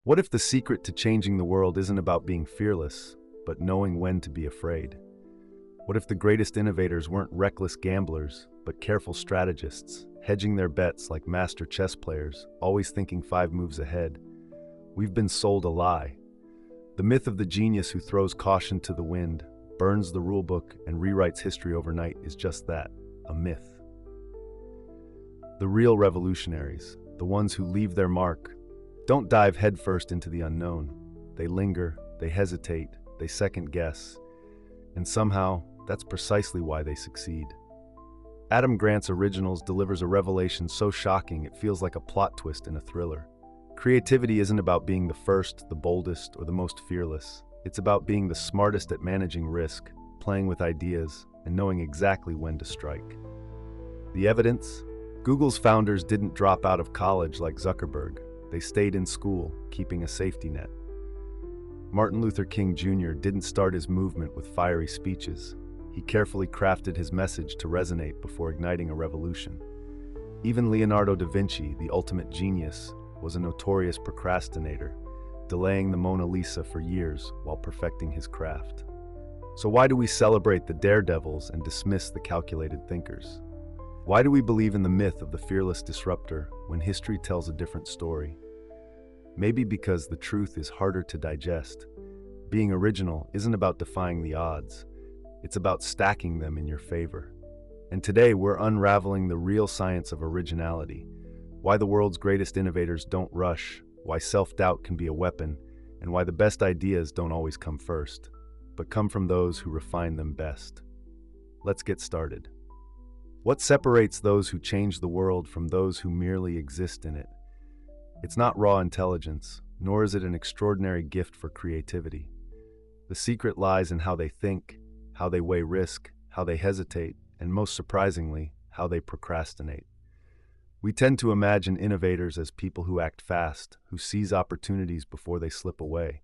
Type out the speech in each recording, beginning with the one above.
What if the secret to changing the world isn't about being fearless, but knowing when to be afraid? What if the greatest innovators weren't reckless gamblers, but careful strategists, hedging their bets like master chess players, always thinking 5 moves ahead? We've been sold a lie. The myth of the genius who throws caution to the wind, burns the rulebook, and rewrites history overnight is just that, a myth. The real revolutionaries, the ones who leave their mark, don't dive headfirst into the unknown. They linger, they hesitate, they second guess, and somehow, that's precisely why they succeed. Adam Grant's Originals delivers a revelation so shocking it feels like a plot twist in a thriller. Creativity isn't about being the first, the boldest, or the most fearless. It's about being the smartest at managing risk, playing with ideas, and knowing exactly when to strike. The evidence? Google's founders didn't drop out of college like Zuckerberg. They stayed in school, keeping a safety net. Martin Luther King Jr. didn't start his movement with fiery speeches. He carefully crafted his message to resonate before igniting a revolution. Even Leonardo da Vinci, the ultimate genius, was a notorious procrastinator, delaying the Mona Lisa for years while perfecting his craft. So why do we celebrate the daredevils and dismiss the calculated thinkers? Why do we believe in the myth of the fearless disruptor when history tells a different story? Maybe because the truth is harder to digest. Being original isn't about defying the odds. It's about stacking them in your favor. And today we're unraveling the real science of originality, why the world's greatest innovators don't rush, why self-doubt can be a weapon, and why the best ideas don't always come first, but come from those who refine them best. Let's get started. What separates those who change the world from those who merely exist in it? It's not raw intelligence, nor is it an extraordinary gift for creativity. The secret lies in how they think, how they weigh risk, how they hesitate, and most surprisingly, how they procrastinate. We tend to imagine innovators as people who act fast, who seize opportunities before they slip away.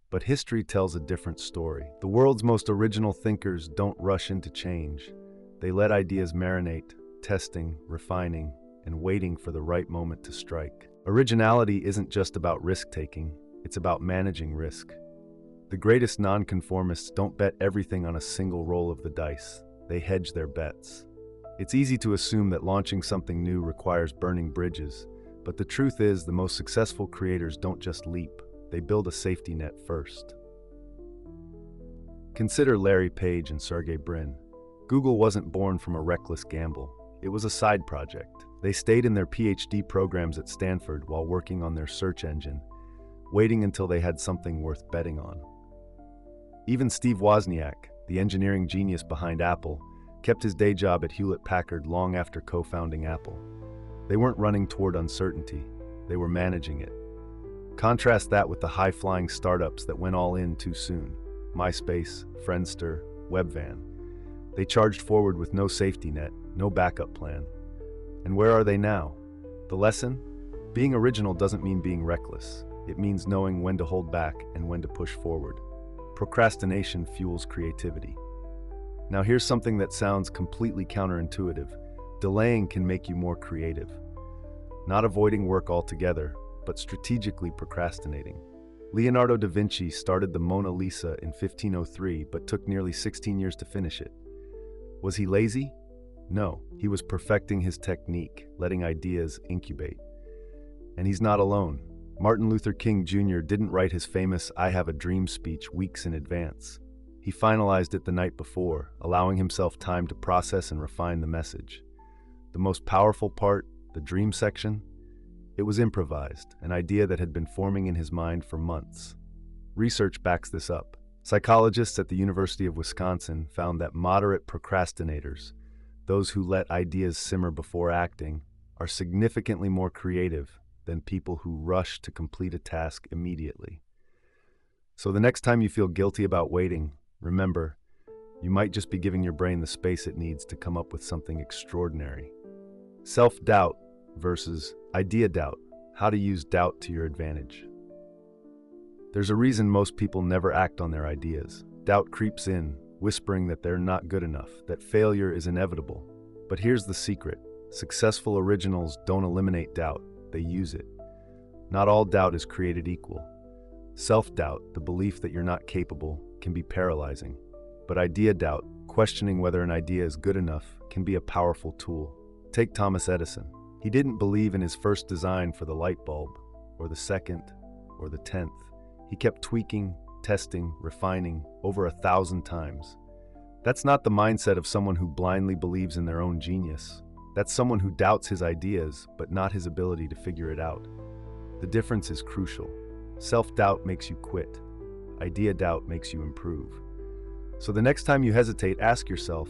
But history tells a different story. The world's most original thinkers don't rush into change. They let ideas marinate, testing, refining, and waiting for the right moment to strike. Originality isn't just about risk-taking, it's about managing risk. The greatest nonconformists don't bet everything on a single roll of the dice. They hedge their bets. It's easy to assume that launching something new requires burning bridges, but the truth is the most successful creators don't just leap, they build a safety net first. Consider Larry Page and Sergey Brin. Google wasn't born from a reckless gamble. It was a side project. They stayed in their PhD programs at Stanford while working on their search engine, waiting until they had something worth betting on. Even Steve Wozniak, the engineering genius behind Apple, kept his day job at Hewlett-Packard long after co-founding Apple. They weren't running toward uncertainty, they were managing it. Contrast that with the high-flying startups that went all in too soon. MySpace, Friendster, Webvan. They charged forward with no safety net, no backup plan. And where are they now? The lesson? Being original doesn't mean being reckless. It means knowing when to hold back and when to push forward. Procrastination fuels creativity. Now here's something that sounds completely counterintuitive. Delaying can make you more creative. Not avoiding work altogether, but strategically procrastinating. Leonardo da Vinci started the Mona Lisa in 1503, but took nearly 16 years to finish it. Was he lazy? No, he was perfecting his technique, letting ideas incubate. And he's not alone. Martin Luther King Jr. didn't write his famous "I Have a Dream" speech weeks in advance. He finalized it the night before, allowing himself time to process and refine the message. The most powerful part, the dream section, it was improvised, an idea that had been forming in his mind for months. Research backs this up. Psychologists at the University of Wisconsin found that moderate procrastinators, those who let ideas simmer before acting, are significantly more creative than people who rush to complete a task immediately. So the next time you feel guilty about waiting, remember, you might just be giving your brain the space it needs to come up with something extraordinary. Self-doubt versus idea doubt. How to use doubt to your advantage. There's a reason most people never act on their ideas. Doubt creeps in, whispering that they're not good enough, that failure is inevitable. But here's the secret. Successful originals don't eliminate doubt, they use it. Not all doubt is created equal. Self-doubt, the belief that you're not capable, can be paralyzing. But idea doubt, questioning whether an idea is good enough, can be a powerful tool. Take Thomas Edison. He didn't believe in his first design for the light bulb, or the second, or the 10th. He kept tweaking, testing, refining over 1,000 times. That's not the mindset of someone who blindly believes in their own genius. That's someone who doubts his ideas, but not his ability to figure it out. The difference is crucial. Self-doubt makes you quit. Idea doubt makes you improve. So the next time you hesitate, ask yourself,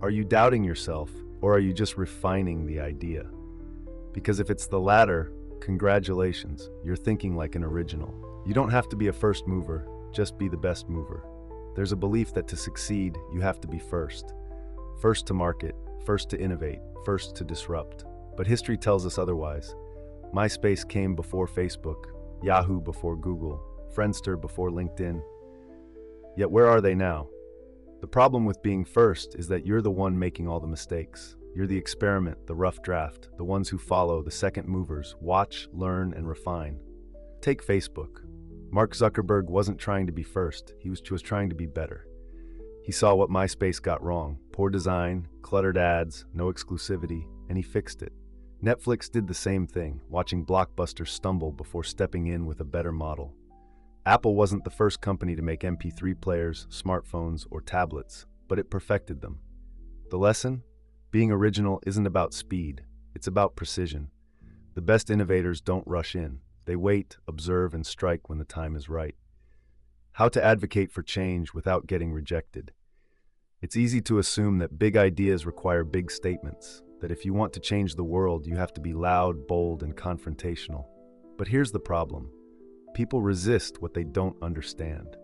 are you doubting yourself, or are you just refining the idea? Because if it's the latter, congratulations, you're thinking like an original. You don't have to be a first mover, just be the best mover. There's a belief that to succeed, you have to be first. First to market, first to innovate, first to disrupt. But history tells us otherwise. MySpace came before Facebook, Yahoo before Google, Friendster before LinkedIn. Yet where are they now? The problem with being first is that you're the one making all the mistakes. You're the experiment, the rough draft, the ones who follow, the second movers, watch, learn, and refine. Take Facebook. Mark Zuckerberg wasn't trying to be first, he was trying to be better. He saw what MySpace got wrong: poor design, cluttered ads, no exclusivity, and he fixed it. Netflix did the same thing, watching blockbusters stumble before stepping in with a better model. Apple wasn't the first company to make MP3 players, smartphones, or tablets, but it perfected them. The lesson? Being original isn't about speed, it's about precision. The best innovators don't rush in. They wait, observe, and strike when the time is right. How to advocate for change without getting rejected. It's easy to assume that big ideas require big statements, that if you want to change the world, you have to be loud, bold, and confrontational. But here's the problem. People resist what they don't understand.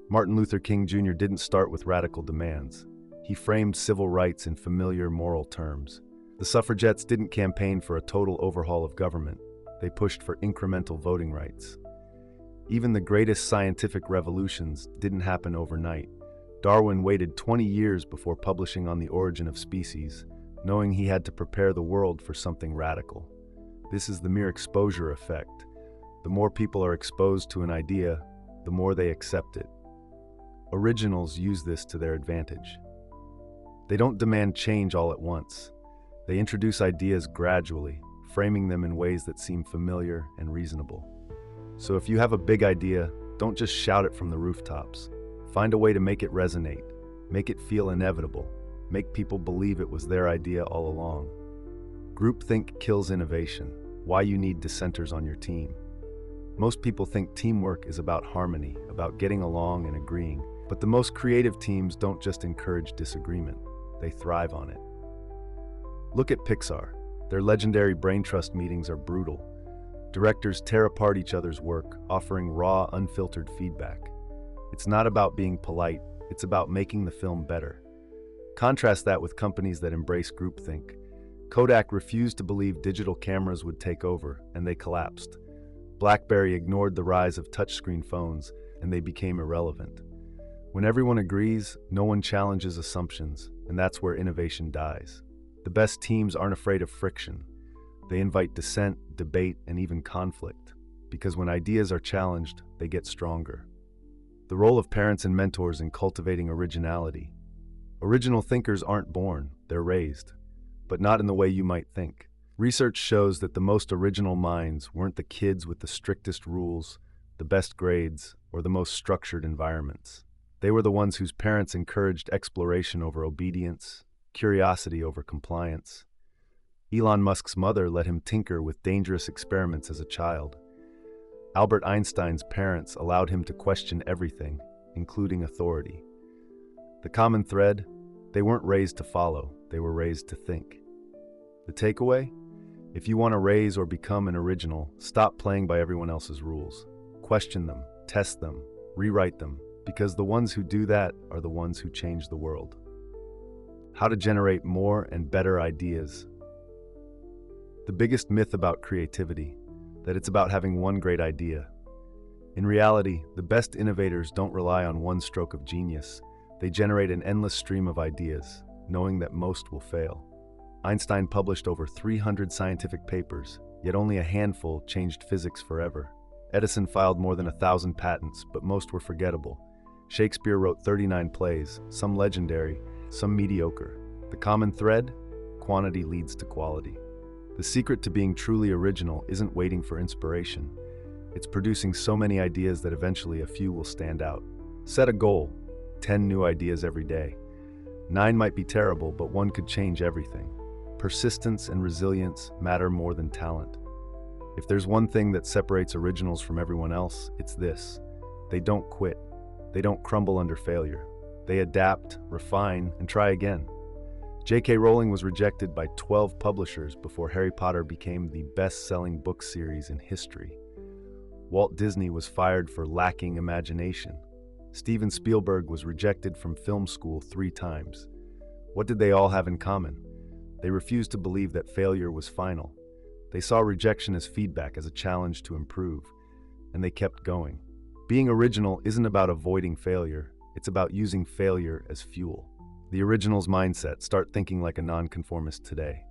Martin Luther King Jr. didn't start with radical demands. He framed civil rights in familiar moral terms. The suffragettes didn't campaign for a total overhaul of government. They pushed for incremental voting rights. Even the greatest scientific revolutions didn't happen overnight. Darwin waited 20 years before publishing On the Origin of Species, knowing he had to prepare the world for something radical. This is the mere exposure effect. The more people are exposed to an idea, the more they accept it. Originals use this to their advantage. They don't demand change all at once. They introduce ideas gradually, framing them in ways that seem familiar and reasonable. So if you have a big idea, don't just shout it from the rooftops. Find a way to make it resonate, make it feel inevitable, make people believe it was their idea all along. Groupthink kills innovation. Why you need dissenters on your team. Most people think teamwork is about harmony, about getting along and agreeing, but the most creative teams don't just encourage disagreement, they thrive on it. Look at Pixar. Their legendary brain trust meetings are brutal. Directors tear apart each other's work, offering raw, unfiltered feedback. It's not about being polite, it's about making the film better. Contrast that with companies that embrace groupthink. Kodak refused to believe digital cameras would take over, and they collapsed. BlackBerry ignored the rise of touchscreen phones, and they became irrelevant. When everyone agrees, no one challenges assumptions, and that's where innovation dies. The best teams aren't afraid of friction. They invite dissent, debate, and even conflict, because when ideas are challenged, they get stronger. The role of parents and mentors in cultivating originality. Original thinkers aren't born, they're raised, but not in the way you might think. Research shows that the most original minds weren't the kids with the strictest rules, the best grades, or the most structured environments. They were the ones whose parents encouraged exploration over obedience, curiosity over compliance. Elon Musk's mother let him tinker with dangerous experiments as a child. Albert Einstein's parents allowed him to question everything, including authority. The common thread? They weren't raised to follow, they were raised to think. The takeaway? If you want to raise or become an original, stop playing by everyone else's rules. Question them, test them, rewrite them, because the ones who do that are the ones who change the world. How to generate more and better ideas. The biggest myth about creativity, that it's about having one great idea. In reality, the best innovators don't rely on one stroke of genius. They generate an endless stream of ideas, knowing that most will fail. Einstein published over 300 scientific papers, yet only a handful changed physics forever. Edison filed more than 1,000 patents, but most were forgettable. Shakespeare wrote 39 plays, some legendary, some mediocre. The common thread? Quantity leads to quality. The secret to being truly original isn't waiting for inspiration. It's producing so many ideas that eventually a few will stand out. Set a goal, 10 new ideas every day. 9 might be terrible, but one could change everything. Persistence and resilience matter more than talent. If there's one thing that separates originals from everyone else, it's this. They don't quit. They don't crumble under failure. They adapt, refine, and try again. J.K. Rowling was rejected by 12 publishers before Harry Potter became the best-selling book series in history. Walt Disney was fired for lacking imagination. Steven Spielberg was rejected from film school 3 times. What did they all have in common? They refused to believe that failure was final. They saw rejection as feedback, as a challenge to improve, and they kept going. Being original isn't about avoiding failure, it's about using failure as fuel. The original's mindset: start thinking like a nonconformist today.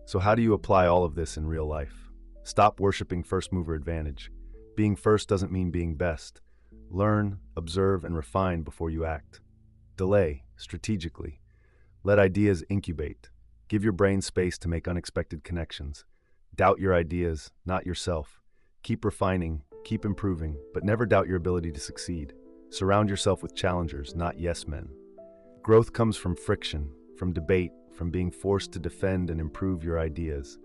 So how do you apply all of this in real life? Stop worshiping first mover advantage. Being first doesn't mean being best. Learn, observe, and refine before you act. Delay, strategically. Let ideas incubate. Give your brain space to make unexpected connections. Doubt your ideas, not yourself. Keep refining, keep improving, but never doubt your ability to succeed. Surround yourself with challengers, not yes men. Growth comes from friction, from debate, from being forced to defend and improve your ideas.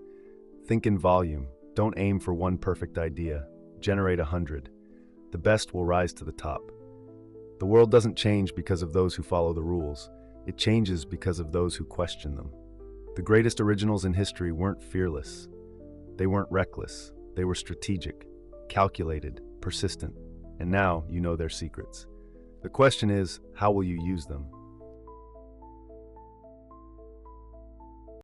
Think in volume. Don't aim for one perfect idea. Generate 100. The best will rise to the top. The world doesn't change because of those who follow the rules. It changes because of those who question them. The greatest originals in history weren't fearless. They weren't reckless. They were strategic, calculated, persistent, and now you know their secrets. The question is, how will you use them?